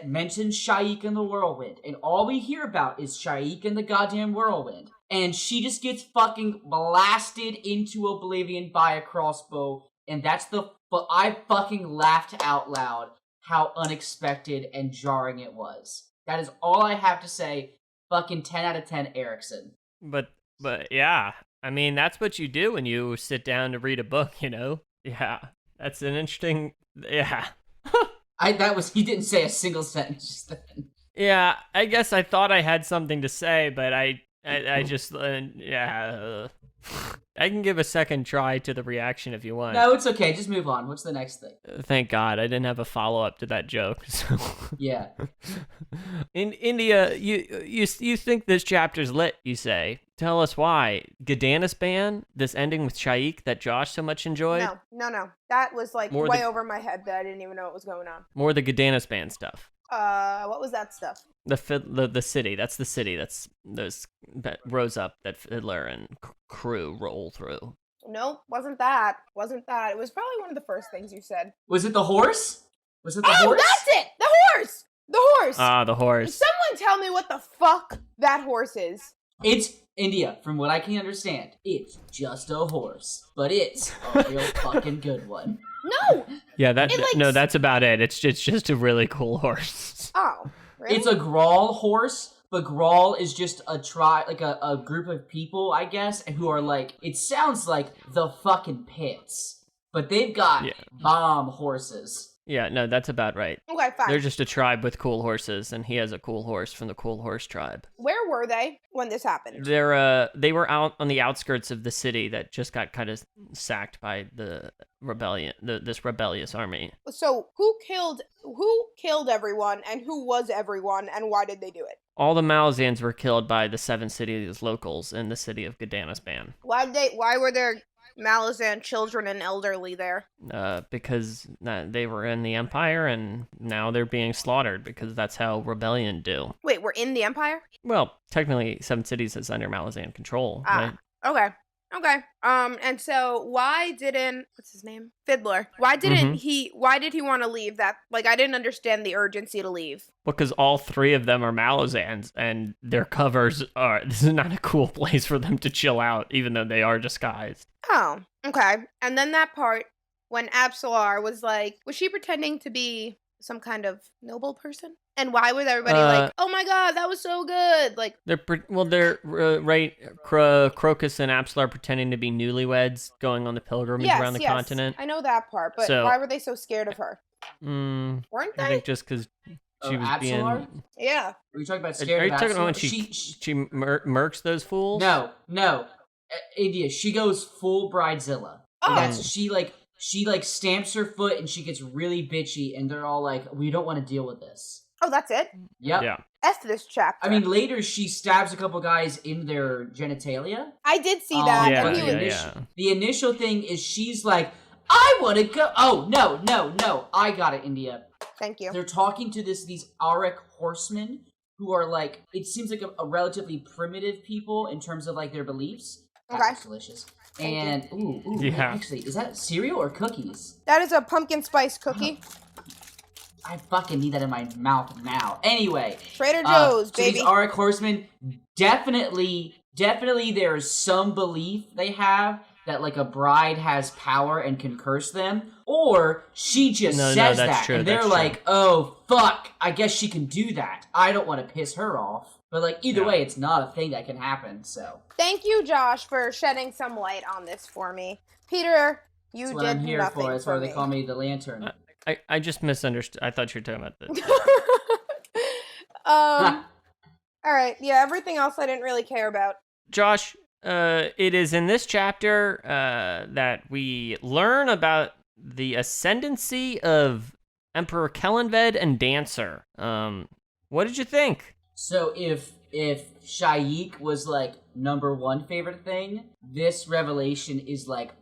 mentions Sha'ik and the whirlwind, and all we hear about is Sha'ik and the goddamn whirlwind. And she just gets fucking blasted into oblivion by a crossbow, and I fucking laughed out loud how unexpected and jarring it was. That is all I have to say. Fucking 10 out of 10 Erickson. But yeah, I mean, that's what you do when you sit down to read a book, you know? Yeah, that's an interesting, yeah. He didn't say a single sentence just then. Yeah, I guess I thought I had something to say, but I just, yeah. I can give a second try to the reaction if you want. No, it's okay. Just move on. What's the next thing? Thank God I didn't have a follow-up to that joke. So. Yeah. In India, you think this chapter's lit, you say. Tell us why. Gadanis ban, this ending with Sha'ik that Josh so much enjoyed? No. That was like way over my head that I didn't even know what was going on. More the Gadanis ban stuff. What was that stuff? The city. That's the city. That rose up that Fiddler and crew roll through. Nope, wasn't that. It was probably one of the first things you said. Was it the horse? Was it the horse? That's it! The horse! The horse! Ah, the horse. Someone tell me what the fuck that horse is. It's India, from what I can understand. It's just a horse, but it's a real fucking good one. No! Yeah, that's about it. It's just a really cool horse. Oh, really? It's a Grawl horse, but Grawl is just a group of people, I guess, who are like, it sounds like the fucking pits, but they've got bomb horses. Yeah, no, that's about right. Okay, fine. They're just a tribe with cool horses, and he has a cool horse from the cool horse tribe. Where were they when this happened? They were out on the outskirts of the city that just got kind of sacked by the rebellion, this rebellious army. So who killed everyone, and who was everyone, and why did they do it? All the Malazans were killed by the 7 cities locals in the city of Gdanisban. Why were there Malazan children and elderly there? Because they were in the Empire, and now they're being slaughtered because that's how rebellion do. Wait, we're in the Empire? Well, technically, 7 cities is under Malazan control, right? Okay. And so why didn't, what's his name? Fiddler. Why did he want to leave that? Like, I didn't understand the urgency to leave. Because all 3 of them are Malazans, and their covers are, this is not a cool place for them to chill out, even though they are disguised. Oh, okay. And then that part, when Absalar was like, was she pretending to be some kind of noble person? And why was everybody like, oh my god, that was so good? Like, they're right. Crocus and Absalar pretending to be newlyweds, going on the pilgrimage around the continent. I know that part, but why were they so scared of her? Weren't they? I think just because she was Absalar? being. Yeah. Are you talking about scared? Are you talking about when she murks those fools? No. India, she goes full bridezilla. Oh. That's she stamps her foot and she gets really bitchy, and they're all like, we don't want to deal with this. Oh, that's it? Yep. Yeah. F this chapter. I mean, later she stabs a couple guys in their genitalia. I did see that. The initial thing is she's like, I want to go. Oh, no. I got it, India. Thank you. They're talking to these Auric horsemen who are like, it seems like a relatively primitive people in terms of like their beliefs. That's delicious. And, actually, is that cereal or cookies? That is a pumpkin spice cookie. I fucking need that in my mouth now. Anyway. Trader Joe's, baby. These Auric horsemen, definitely there's some belief they have that, like, a bride has power and can curse them. Or she just says that. True, and they're like, oh, fuck, I guess she can do that. I don't want to piss her off. But, like, either way, it's not a thing that can happen, so. Thank you, Josh, for shedding some light on this for me. Peter, you did nothing for me. That's what I'm here for. That's why they call me the Lantern. I just misunderstood. I thought you were talking about this. All right. Yeah, everything else I didn't really care about. Josh, it is in this chapter that we learn about the ascendancy of Emperor Kellanved and Dancer. What did you think? So if Sha'ik was like #1 favorite thing, this revelation is like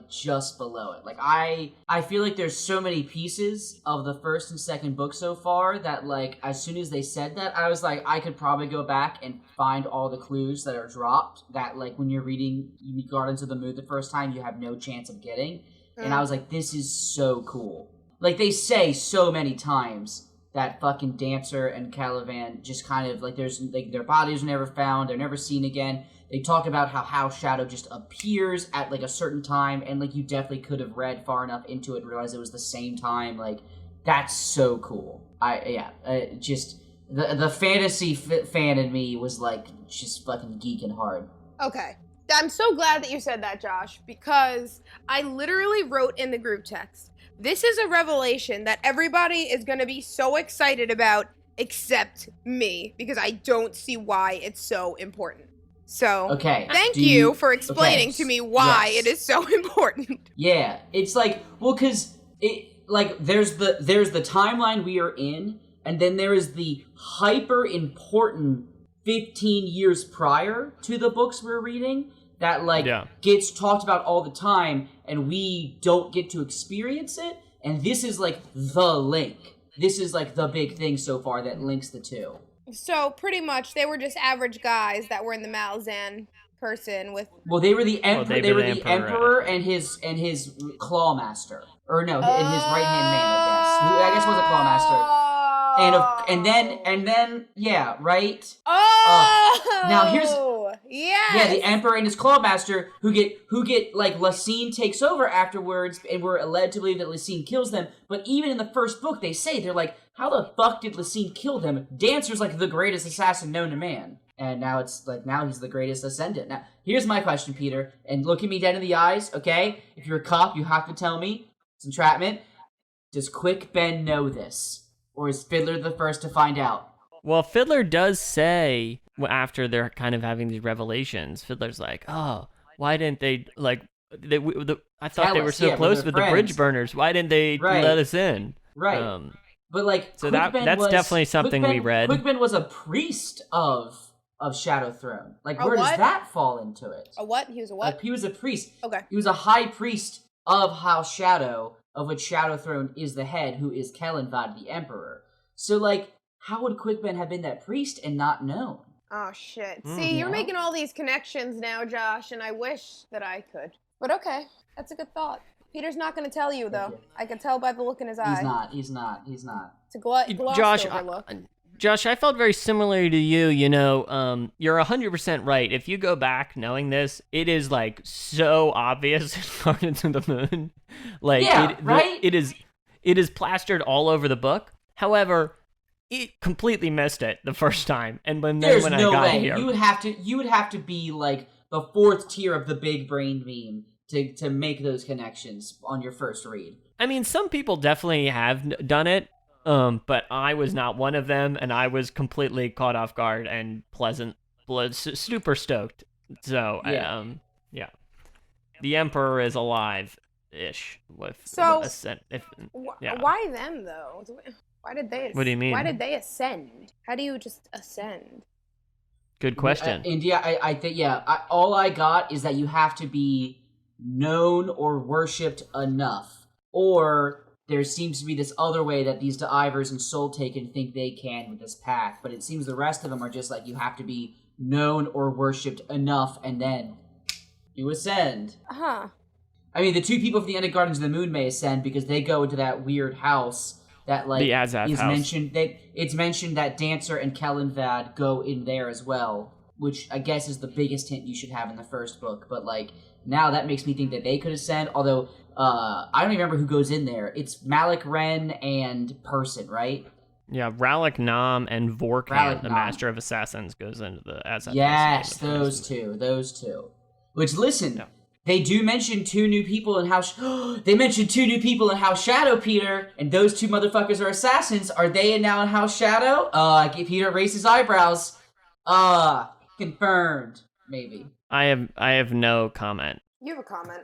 just below it. Like I feel like there's so many pieces of the first and second book so far that like as soon as they said that, I was like, I could probably go back and find all the clues that are dropped that like when you're reading Gardens of the Moon the first time you have no chance of getting. And I was like, this is so cool. Like they say so many times that fucking Dancer and Caliban just kind of like there's like their bodies are never found, they're never seen again. They talk about how House Shadow just appears at like a certain time, and like you definitely could have read far enough into it and realized it was the same time. Like that's so cool. Just the fantasy fan in me was like just fucking geeking hard. Okay. I'm so glad that you said that, Josh, because I literally wrote in the group text, this is a revelation that everybody is going to be so excited about except me, because I don't see why it's so important. So, thank you for explaining to me why it is so important. Yeah, it's like, well, because it like there's the timeline we are in, and then there is the hyper important 15 years prior to the books we're reading that gets talked about all the time, and we don't get to experience it. And this is like the link. This is like the big thing so far that links the two. So pretty much, they were just average guys that were in the Malazan person with. Well, they were the emperor. They were the emperor and his claw master, or no, and his right hand man. I guess was a claw master. And then yeah, right. Now here's the emperor and his clawmaster who get like Lasine takes over afterwards, and we're led to believe that Lasine kills them. But even in the first book, they're like, how the fuck did Lasine kill them? Dancer's like the greatest assassin known to man, and now it's like now he's the greatest ascendant. Now here's my question, Peter, and look at me dead in the eyes, okay? If you're a cop, you have to tell me it's entrapment. Does Quick Ben know this? Or is Fiddler the first to find out? Well, Fiddler does say, after they're kind of having these revelations, Fiddler's like, oh, why didn't they, like, I thought they were so close with the bridge burners. Why didn't they let us in? Right. But, like, so that's definitely something we read. Quick Ben was a priest of Shadow Throne. Like, where does that fall into it? A what? He was a what? Like, he was a priest. Okay. He was a high priest of House Shadow, of which Shadow Throne is the head, who is Kellenvad, the Emperor. So, like, how would Quick Ben have been that priest and not known? Oh, shit. See, you're making all these connections now, Josh, and I wish that I could. But okay, that's a good thought. Peter's not going to tell you, though. I can tell by the look in his eye. He's not. It's a glossed over look. Josh, I felt very similar to you. You know, you're 100% right. If you go back knowing this, it is, like, so obvious in Gardens of the Moon. Like, right? It is plastered all over the book. However, it completely missed it the first time, and when I got here, you would have to be like the fourth tier of the big brain meme to make those connections on your first read. I mean, some people definitely have done it, but I was not one of them, and I was completely caught off guard and super stoked. So, yeah, the Emperor is alive-ish with ascent. Why them though? Why did they? What do you mean? Why did they ascend? How do you just ascend? Good question. India, I think, all I got is that you have to be known or worshipped enough. Or there seems to be this other way that these Divers and Soul Taken think they can with this path. But it seems the rest of them are just like, you have to be known or worshipped enough, and then you ascend. Uh-huh. I mean, the two people from the end of Gardens of the Moon may ascend because they go into that weird house that, like, the Azaz is house. mentioned. It's mentioned that Dancer and Kellenvad go in there as well, which I guess is the biggest hint you should have in the first book. But, like, now that makes me think that they could ascend, although I don't even remember who goes in there. It's Malik Ren and Person, right? Yeah, Ralik Nam and Vorkan, the Master of Assassins, goes into the Azaz. Yes, those two. Which, listen, they do mention two new people in House... They mentioned two new people in House Shadow, Peter, and those two motherfuckers are assassins. Are they now in House Shadow? Peter raised his eyebrows. Confirmed. Maybe. I have no comment. You have a comment.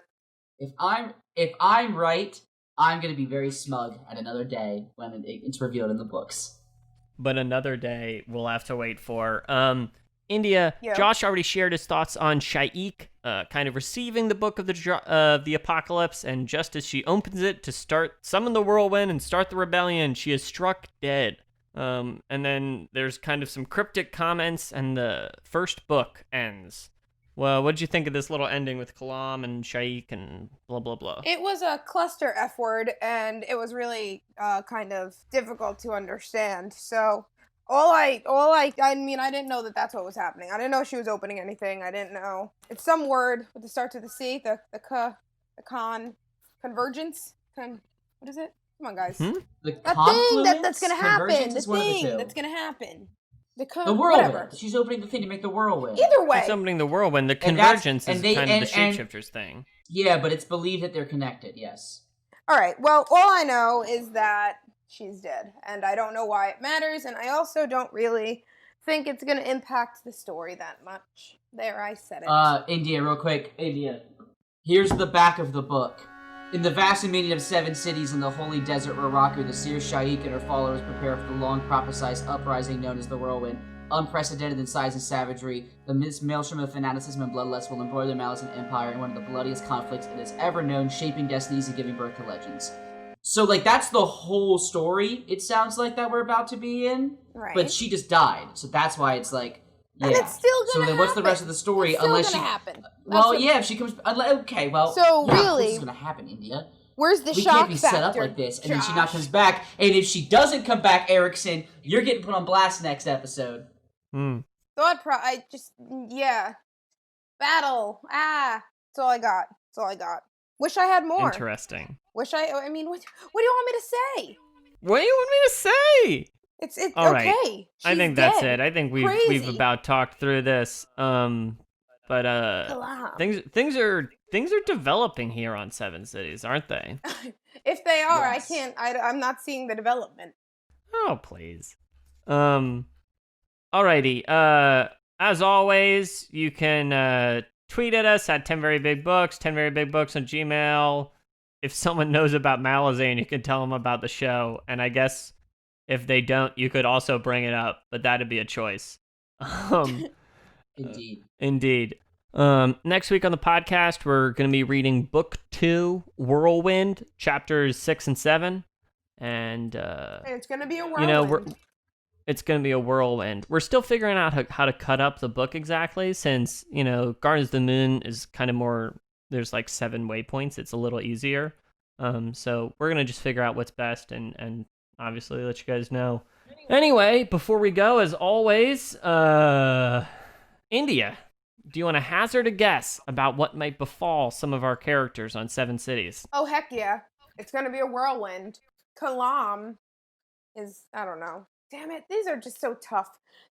If I'm right, I'm gonna be very smug at another day when it's revealed in the books. But another day we'll have to wait for. India, Yeah. Josh already shared his thoughts on Sha'ik, kind of receiving the book of the apocalypse, and just as she opens it to summon the whirlwind and start the rebellion, she is struck dead. And then there's kind of some cryptic comments, and the first book ends. Well, what did you think of this little ending with Kalam and Sha'ik and blah, blah, blah? It was a cluster F word, and it was really kind of difficult to understand. So I mean, I didn't know that that's what was happening. I didn't know she was opening anything. I didn't know. It's some word with the starts with the C, the convergence. What is it? Come on, guys. The thing that's going to happen. The thing that's going to happen. The whirlwind. Whatever. She's opening the thing to make the whirlwind. Either way. She's opening the whirlwind. The convergence is kind of the Shapeshifters thing. Yeah, but it's believed that they're connected, yes. All right. Well, all I know is that she's dead, and I don't know why it matters, and I also don't really think it's going to impact the story that much. There, I said it. India, real quick. India. Here's the back of the book. In the vast dominion of 7 cities in the holy desert Raraku, the seer Sha'ik and her followers prepare for the long prophesied uprising known as the Whirlwind. Unprecedented in size and savagery, the maelstrom of fanaticism and bloodlust will embroil their malice and empire in one of the bloodiest conflicts it has ever known, shaping destinies and giving birth to legends. So, like, that's the whole story, it sounds like, that we're about to be in. Right. But she just died, so that's why it's like, yeah. And it's still gonna happen. So then what's the rest of the story? It's still unless gonna she... happen. Well, yeah, if she comes... Okay, well... So, yeah, really... What's going to happen, India? Where's the we shock can't be factor, set up like this, and Josh? then she not comes back. And if she doesn't come back, Erickson, you're getting put on blast next episode. Yeah. Battle. That's all I got. Wish I had more. Interesting. I mean, what do you want me to say? What do you want me to say? It's all okay. Right. I think dead. that's it. I think we've about talked through this. But Kalam. things are things are developing here on Seven Cities, aren't they? If they are, Yes. I'm not seeing the development. Oh, please. Alrighty. As always, you can tweet at us at 10 Very Big Books, 10 Very Big Books on Gmail. If someone knows about Malazane, you can tell them about the show. And I guess if they don't, you could also bring it up, but that'd be a choice. Indeed. Indeed. Next week on the podcast, we're going to be reading Book 2, Whirlwind, chapters 6 and 7. And It's gonna be a whirlwind. you know, it's going to be a whirlwind. We're still figuring out how to cut up the book exactly, since, you know, Guardians of the Moon is kind of more, there's like 7 waypoints. It's a little easier. So we're going to just figure out what's best and obviously let you guys know. Anyway, before we go, as always, India, do you want to hazard a guess about what might befall some of our characters on Seven Cities? Oh, heck yeah. It's gonna be a whirlwind. Kalam is, I don't know. Damn it, these are just so tough.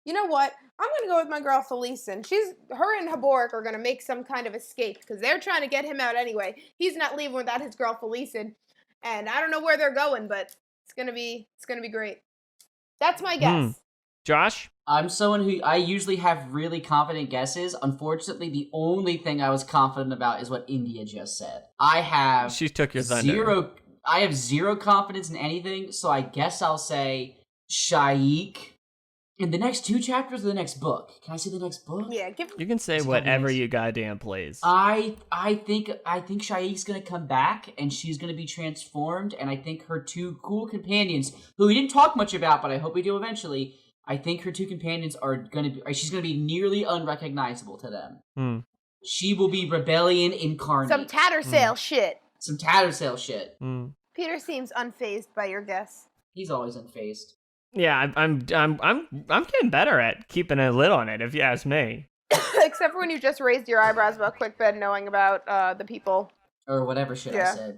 You know what? I'm gonna go with my girl Felisin. Her and Haborik are gonna make some kind of escape because they're trying to get him out anyway. He's not leaving without his girl Felisin, and I don't know where they're going, but it's gonna be great. That's my guess. Josh? I'm someone who I usually have really confident guesses. Unfortunately, the only thing I was confident about is what India just said. She took your thunder. I have zero confidence in anything, so I guess I'll say Sha'ik. In the next 2 chapters of the next book. Can I say the next book? Yeah, You can say whatever you goddamn please. I think Sha'ik's gonna come back and she's gonna be transformed, and I think her 2 cool companions, who we didn't talk much about, but I hope we do eventually. I think her 2 companions she's gonna be nearly unrecognizable to them. She will be rebellion incarnate. some Tattersale shit. Some Tattersale shit. Peter seems unfazed by your guess. He's always unfazed. Yeah, I'm getting better at keeping a lid on it, if you ask me. Except for when you just raised your eyebrows about Quick Bed knowing about the people. Or whatever shit I said.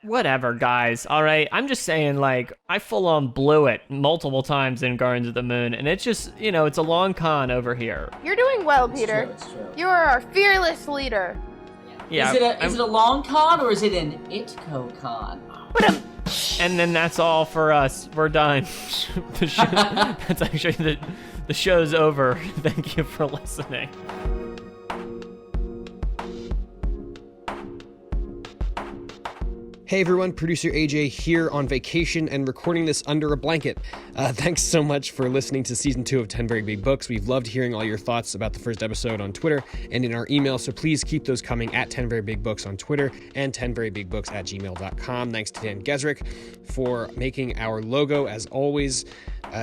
Whatever, guys. All right, I'm just saying, like, I full on blew it multiple times in Guardians of the Moon, and it's just, you know, it's a long con over here. You're doing well, Peter. It's true. You are our fearless leader. Yeah. Is it a long con or is it an Itco con? And then that's all for us. We're done. That's actually the show's over. Thank you for listening. Hey everyone, producer AJ here on vacation and recording this under a blanket. Thanks so much for listening to season 2 of 10 Very Big Books. We've loved hearing all your thoughts about the first episode on Twitter and in our email, so please keep those coming at 10 Very Big Books on Twitter and 10verybigbooks@gmail.com. Thanks to Dan Gesrick for making our logo as always.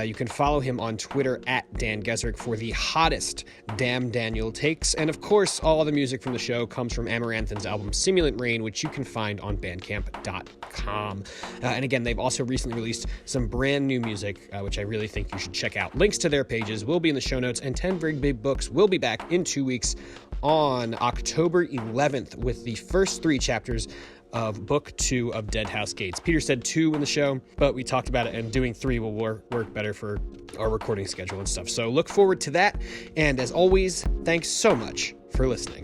You can follow him on Twitter at Dan Gesrick for the hottest Damn Daniel takes. And of course, all the music from the show comes from Amaranthin's album Simulant Rain, which you can find on bandcamp.com. And again, they've also recently released some brand new music, which I really think you should check out. Links to their pages will be in the show notes, and 10 Very Big Books will be back in 2 weeks on October 11th with the first 3 chapters of Book 2 of Deadhouse Gates. Peter said 2 in the show, but we talked about it, and doing 3 will work better for our recording schedule and stuff. So look forward to that, and as always, thanks so much for listening.